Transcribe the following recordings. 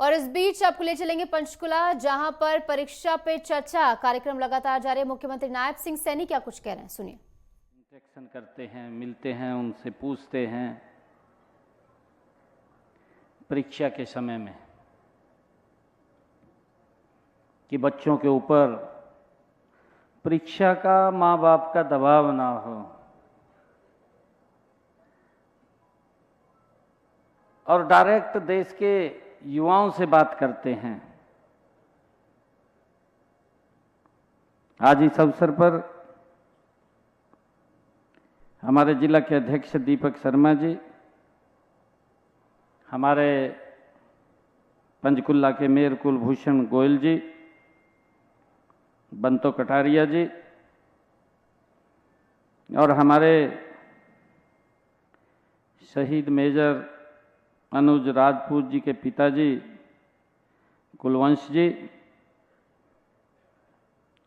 और इस बीच आपको ले चलेंगे पंचकुला, जहां पर परीक्षा पे चर्चा कार्यक्रम लगातार जारी है। मुख्यमंत्री नायब सिंह सैनी क्या कुछ कह रहे हैं, सुनिए। इंटरेक्शन करते हैं, मिलते हैं, उनसे पूछते हैं परीक्षा के समय में कि बच्चों के ऊपर परीक्षा का माँ बाप का दबाव ना हो, और डायरेक्ट देश के युवाओं से बात करते हैं। आज इस अवसर पर हमारे जिला के अध्यक्ष दीपक शर्मा जी, हमारे पंचकुला के मेयर कुलभूषण गोयल जी, बंतो कटारिया जी, और हमारे शहीद मेजर अनुज राजपूत जी के पिताजी कुलवंश जी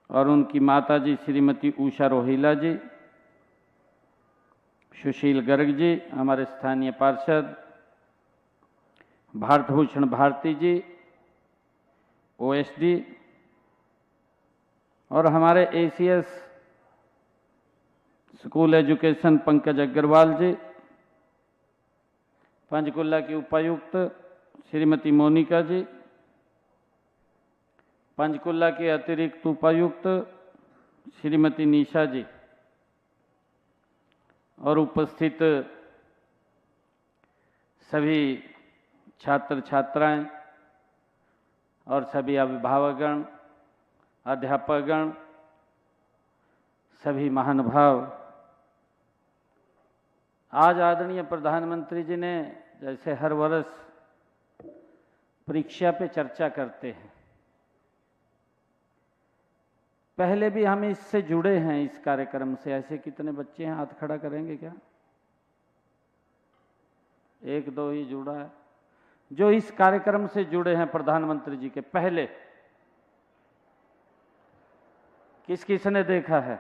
और उनकी माता जी श्रीमती उषा रोहिला जी, सुशील गर्ग जी, हमारे स्थानीय पार्षद भारत भूषण भारती जी, ओएसडी, और हमारे ACS school education Pankaj Agarwal ji, Panchkula की उपायुक्त श्रीमती मोनिका जी, पंचकुला के अतिरिक्त उपायुक्त श्रीमती निशा जी, और उपस्थित सभी छात्र छात्राएं और सभी अभिभावकगण, अध्यापकगण, सभी महानुभाव। आज आदरणीय प्रधानमंत्री जी ने जैसे हर वर्ष परीक्षा पे चर्चा करते हैं, पहले भी हम इससे जुड़े हैं, इस कार्यक्रम से। ऐसे कितने बच्चे हैं, हाथ खड़ा करेंगे क्या? एक दो ही जुड़ा है जो इस कार्यक्रम से जुड़े हैं प्रधानमंत्री जी के पहले। किस किस ने देखा है?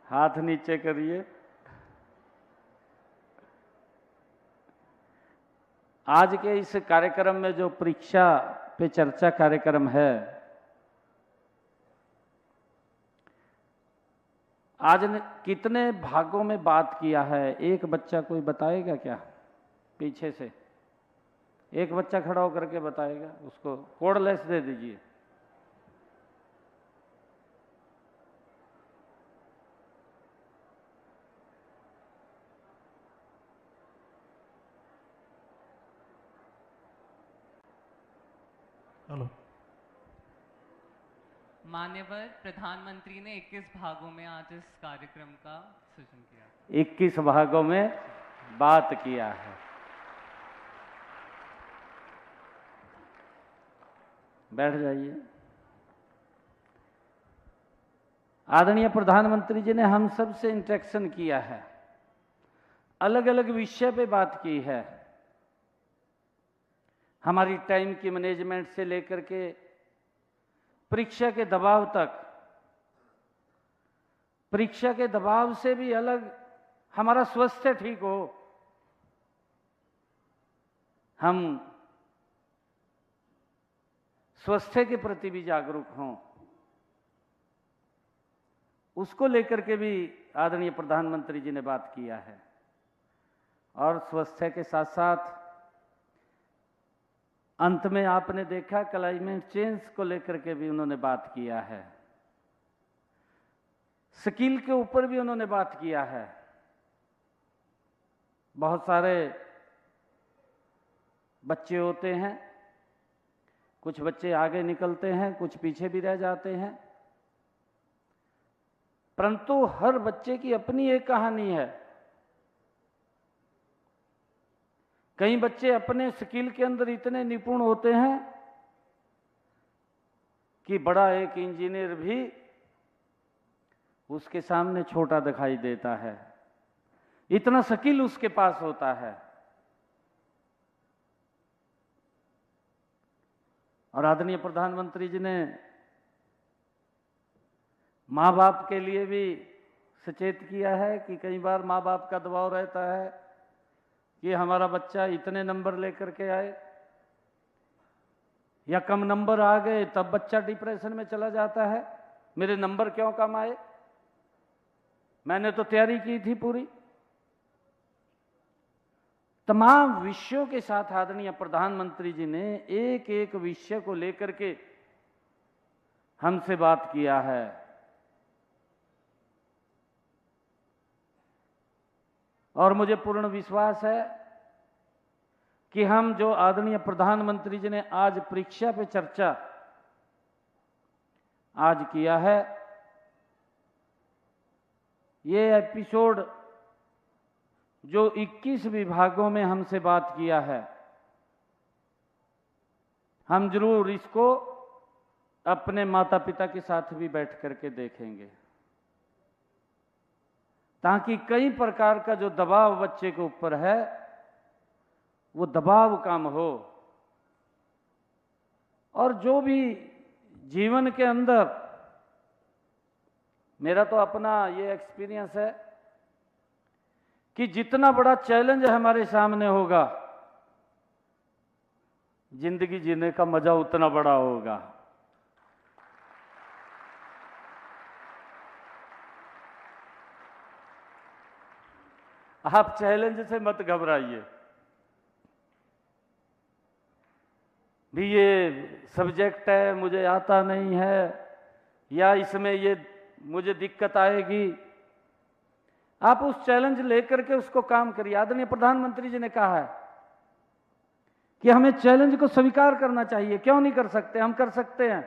हाथ नीचे करिए। आज के इस कार्यक्रम में जो परीक्षा पे चर्चा कार्यक्रम है, आज ने कितने भागों में बात किया है, एक बच्चा कोई बताएगा क्या? पीछे से एक बच्चा खड़ा होकर के बताएगा, उसको कोडलेस दे दीजिए। हेलो। मान्यवर प्रधानमंत्री ने 21 भागों में आज इस कार्यक्रम का सृजन किया। 21 भागों में बात किया है। बैठ जाइए। आदरणीय प्रधानमंत्री जी ने हम सब से इंटरेक्शन किया है, अलग अलग विषय पे बात की है, हमारी टाइम की मैनेजमेंट से लेकर के परीक्षा के दबाव तक। परीक्षा के दबाव से भी अलग हमारा स्वास्थ्य ठीक हो, हम स्वास्थ्य के प्रति भी जागरूक हों, उसको लेकर के भी आदरणीय प्रधानमंत्री जी ने बात किया है। और स्वास्थ्य के साथ साथ अंत में आपने देखा क्लाइमेट चेंज को लेकर के भी उन्होंने बात किया है, स्किल के ऊपर भी उन्होंने बात किया है। बहुत सारे बच्चे होते हैं, कुछ बच्चे आगे निकलते हैं, कुछ पीछे भी रह जाते हैं, परंतु हर बच्चे की अपनी एक कहानी है। कई बच्चे अपने स्किल के अंदर इतने निपुण होते हैं कि बड़ा एक इंजीनियर भी उसके सामने छोटा दिखाई देता है, इतना स्किल उसके पास होता है। और आदरणीय प्रधानमंत्री जी ने माँ बाप के लिए भी सचेत किया है कि कई बार माँ बाप का दबाव रहता है कि हमारा बच्चा इतने नंबर लेकर के आए, या कम नंबर आ गए तब बच्चा डिप्रेशन में चला जाता है, मेरे नंबर क्यों कम आए, मैंने तो तैयारी की थी पूरी। तमाम विषयों के साथ आदरणीय प्रधानमंत्री जी ने एक एक विषय को लेकर के हमसे बात किया है। और मुझे पूर्ण विश्वास है कि हम जो आदरणीय प्रधानमंत्री जी ने आज परीक्षा पे चर्चा आज किया है, ये एपिसोड जो 21 विभागों में हमसे बात किया है, हम जरूर इसको अपने माता पिता के साथ भी बैठ करके देखेंगे, ताकि कई प्रकार का जो दबाव बच्चे के ऊपर है वो दबाव कम हो। और जो भी जीवन के अंदर, मेरा तो अपना ये एक्सपीरियंस है कि जितना बड़ा चैलेंज हमारे सामने होगा, जिंदगी जीने का मजा उतना बड़ा होगा। आप चैलेंज से मत घबराइए। भी ये सब्जेक्ट है, मुझे आता नहीं है, या इसमें ये मुझे दिक्कत आएगी, आप उस चैलेंज लेकर के उसको काम करिए। आदरणीय प्रधानमंत्री जी ने कहा है कि हमें चैलेंज को स्वीकार करना चाहिए। क्यों नहीं कर सकते? हम कर सकते हैं।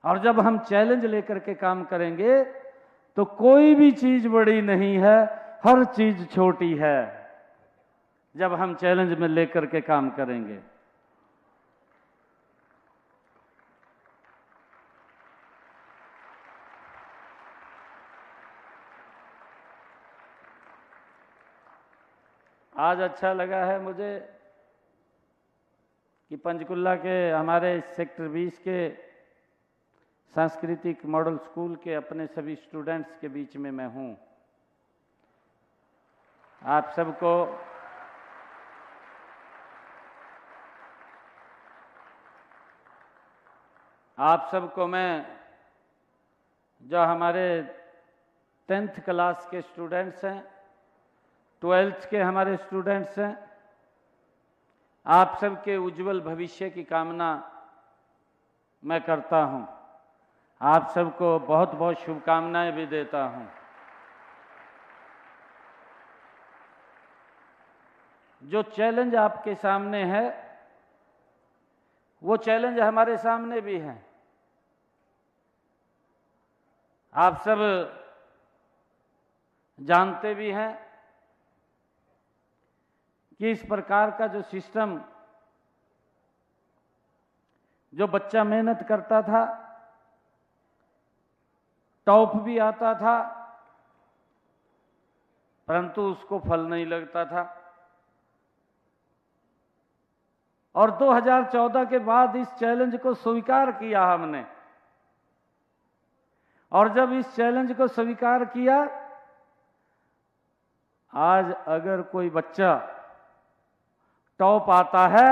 और जब हम चैलेंज लेकर के काम करेंगे तो कोई भी चीज बड़ी नहीं है, हर चीज छोटी है जब हम चैलेंज में लेकर के काम करेंगे। आज अच्छा लगा है मुझे कि पंचकुला के हमारे सेक्टर 20 के सांस्कृतिक मॉडल स्कूल के अपने सभी स्टूडेंट्स के बीच में मैं हूं। आप सबको मैं, जो हमारे 10th क्लास के स्टूडेंट्स हैं, 12th के हमारे स्टूडेंट्स हैं, आप सबके उज्जवल भविष्य की कामना मैं करता हूं। आप सबको बहुत बहुत शुभकामनाएं भी देता हूं। जो चैलेंज आपके सामने है वो चैलेंज हमारे सामने भी है। आप सब जानते भी हैं कि इस प्रकार का जो सिस्टम, जो बच्चा मेहनत करता था, टॉप भी आता था, परंतु उसको फल नहीं लगता था। और 2014 के बाद इस चैलेंज को स्वीकार किया हमने, और जब इस चैलेंज को स्वीकार किया, आज अगर कोई बच्चा टॉप आता है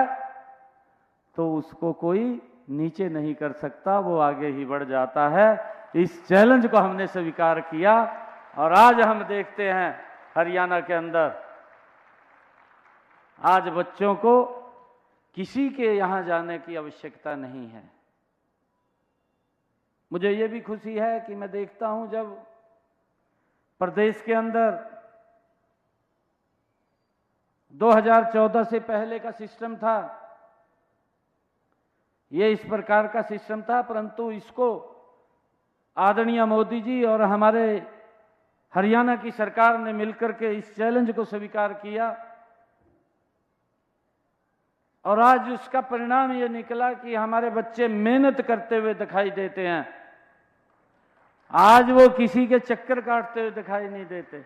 तो उसको कोई नीचे नहीं कर सकता, वो आगे ही बढ़ जाता है। इस चैलेंज को हमने स्वीकार किया और आज हम देखते हैं हरियाणा के अंदर आज बच्चों को किसी के यहां जाने की आवश्यकता नहीं है। मुझे ये भी खुशी है कि मैं देखता हूं जब प्रदेश के अंदर 2014 से पहले का सिस्टम था, ये इस प्रकार का सिस्टम था, परंतु इसको आदरणीय मोदी जी और हमारे हरियाणा की सरकार ने मिलकर के इस चैलेंज को स्वीकार किया और आज उसका परिणाम ये निकला कि हमारे बच्चे मेहनत करते हुए दिखाई देते हैं। आज वो किसी के चक्कर काटते हुए दिखाई नहीं देते।